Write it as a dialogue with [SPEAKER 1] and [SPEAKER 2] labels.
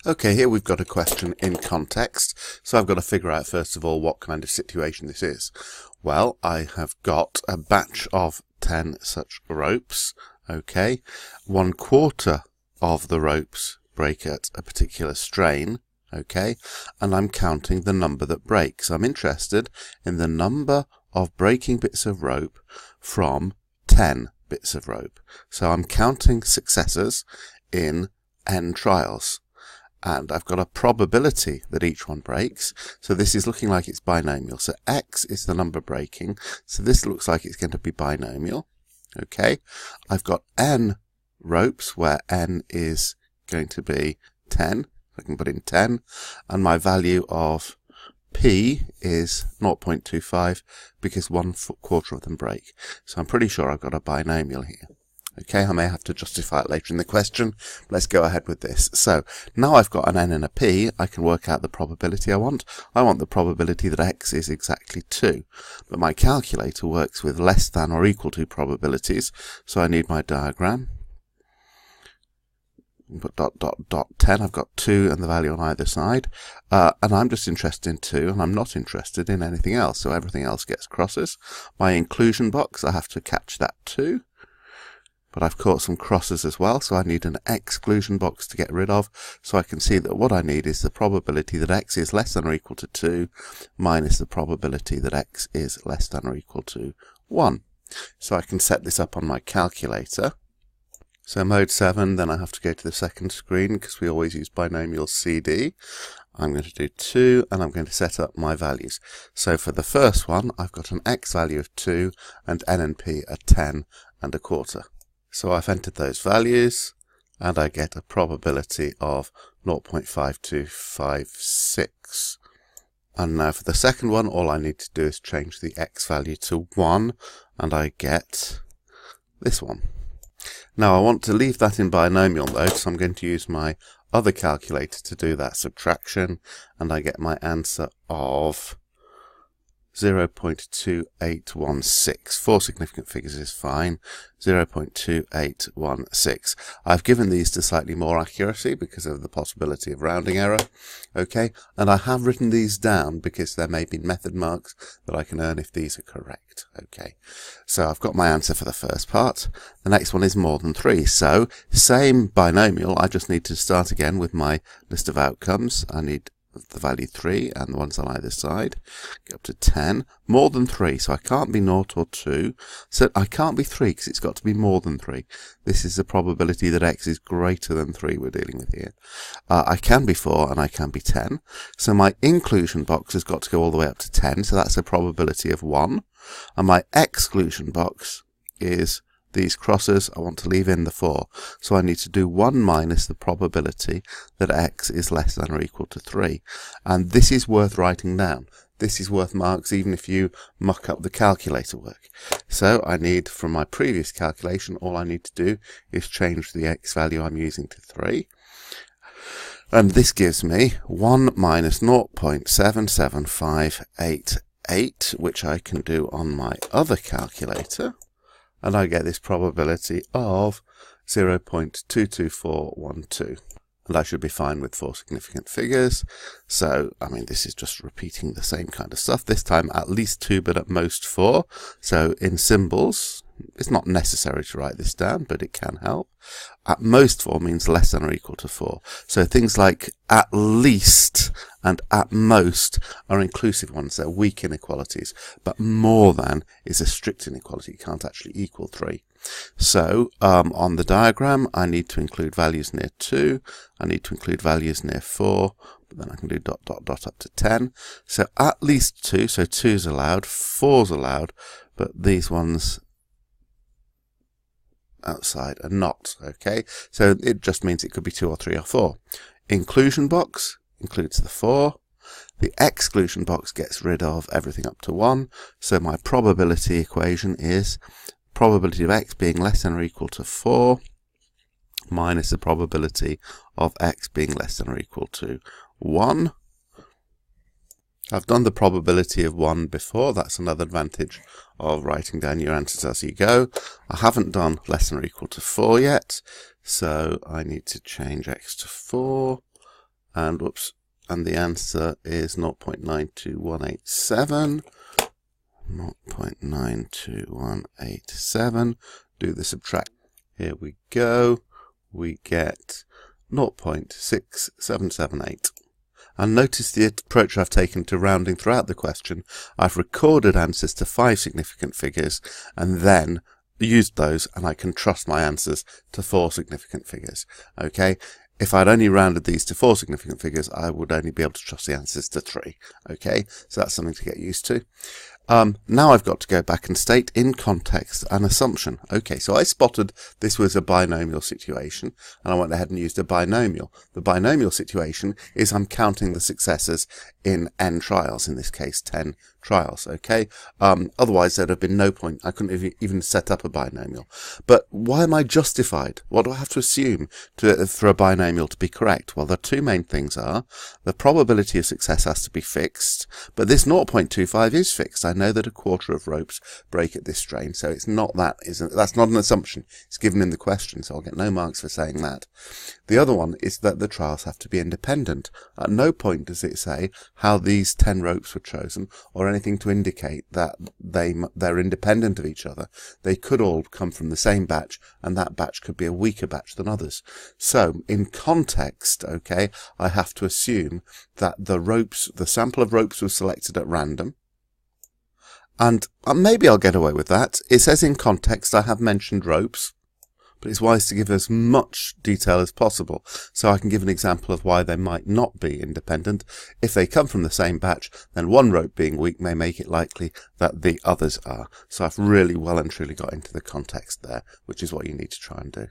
[SPEAKER 1] Okay, here we've got a question in context, so I've got to figure out first of all what kind of situation this is. Well, I have got a batch of 10 such ropes, okay, 1/4 of the ropes break at a particular strain, okay, and I'm counting the number that breaks. I'm interested in the number of breaking bits of rope from 10 bits of rope. So I'm counting successes in n trials. And I've got a probability that each one breaks. So this is looking like it's binomial. So x is the number breaking. So this looks like it's going to be binomial. Okay. I've got n ropes where n is going to be 10. I can put in 10. And my value of p is 0.25 because 1/4 of them break. So I'm pretty sure I've got a binomial here. Okay, I may have to justify it later in the question. Let's go ahead with this. So now I've got an n and a p, I can work out the probability I want. I want the probability that x is exactly 2. But my calculator works with less than or equal to probabilities, so I need my diagram. Put ... 10, I've got 2 and the value on either side. And I'm just interested in 2, and I'm not interested in anything else, so everything else gets crosses. My inclusion box, I have to catch that 2. But I've caught some crosses as well, so I need an exclusion box to get rid of. So I can see that what I need is the probability that x is less than or equal to 2 minus the probability that x is less than or equal to 1. So I can set this up on my calculator. So mode 7, then I have to go to the second screen because we always use binomial CD. I'm going to do 2 and I'm going to set up my values. So for the first one, I've got an x value of 2 and n and p are 10 and 1/4. So I've entered those values and I get a probability of 0.5256. And now for the second one, all I need to do is change the x value to 1 and I get this one. Now I want to leave that in binomial mode, so I'm going to use my other calculator to do that subtraction, and I get my answer of 0.2816. 4 significant figures is fine. 0.2816. I've given these to slightly more accuracy because of the possibility of rounding error. Okay, and I have written these down because there may be method marks that I can earn if these are correct. Okay, so I've got my answer for the first part. The next one is more than 3. So same binomial. I just need to start again with my list of outcomes. I need the value 3 and the ones on either side. Get up to 10. More than 3, so I can't be 0 or 2. So I can't be 3 because it's got to be more than 3. This is the probability that x is greater than 3 we're dealing with here. I can be 4 and I can be 10. So my inclusion box has got to go all the way up to 10, so that's a probability of 1. And my exclusion box is these crosses. I want to leave in the 4. So I need to do 1 minus the probability that x is less than or equal to 3. And this is worth writing down. This is worth marks even if you muck up the calculator work. So I need, from my previous calculation, all I need to do is change the x value I'm using to 3. And this gives me 1 minus 0.77588, which I can do on my other calculator. And I get this probability of 0.22412. And I should be fine with 4 significant figures. So, I mean, this is just repeating the same kind of stuff. This time at least 2, but at most 4. So in symbols, it's not necessary to write this down, but it can help. At most 4 means less than or equal to 4. So things like at least and at most are inclusive ones. They're weak inequalities. But more than is a strict inequality. It can't actually equal 3. So on the diagram, I need to include values near 2. I need to include values near 4. But then I can do ... up to 10. So at least 2. So 2's allowed. 4's allowed. But these ones outside are not. Okay, so it just means it could be 2 or 3 or 4. Inclusion box includes the 4. The exclusion box gets rid of everything up to 1. So my probability equation is probability of x being less than or equal to 4 minus the probability of x being less than or equal to 1. I've done the probability of 1 before. That's another advantage of writing down your answers as you go. I haven't done less than or equal to 4 yet, so I need to change x to 4. and whoops, and the answer is 0.92187. 0.92187. Do the subtract. Here we go. We get 0.6778. And notice the approach I've taken to rounding throughout the question. I've recorded answers to 5 significant figures and then used those, and I can trust my answers to 4 significant figures. Okay? If I'd only rounded these to 4 significant figures, I would only be able to trust the answers to 3. Okay? So that's something to get used to. Now I've got to go back and state in context an assumption. Okay, so I spotted this was a binomial situation, and I went ahead and used a binomial. The binomial situation is I'm counting the successes in n trials, in this case 10 trials, okay? Otherwise there'd have been no point. I couldn't have even set up a binomial. But why am I justified? What do I have to assume for a binomial to be correct? Well, the two main things are the probability of success has to be fixed, but this 0.25 is fixed. I know that a quarter of ropes break at this strain, so it's not that, that's not an assumption. It's given in the question, so I'll get no marks for saying that. The other one is that the trials have to be independent. At no point does it say how these 10 ropes were chosen or anything to indicate that they're independent of each other. They could all come from the same batch, and that batch could be a weaker batch than others. So in context, okay, I have to assume that the sample of ropes was selected at random. And maybe I'll get away with that. It says in context I have mentioned ropes, but it's wise to give as much detail as possible, so I can give an example of why they might not be independent. If they come from the same batch, then one rope being weak may make it likely that the others are. So I've really well and truly got into the context there, which is what you need to try and do.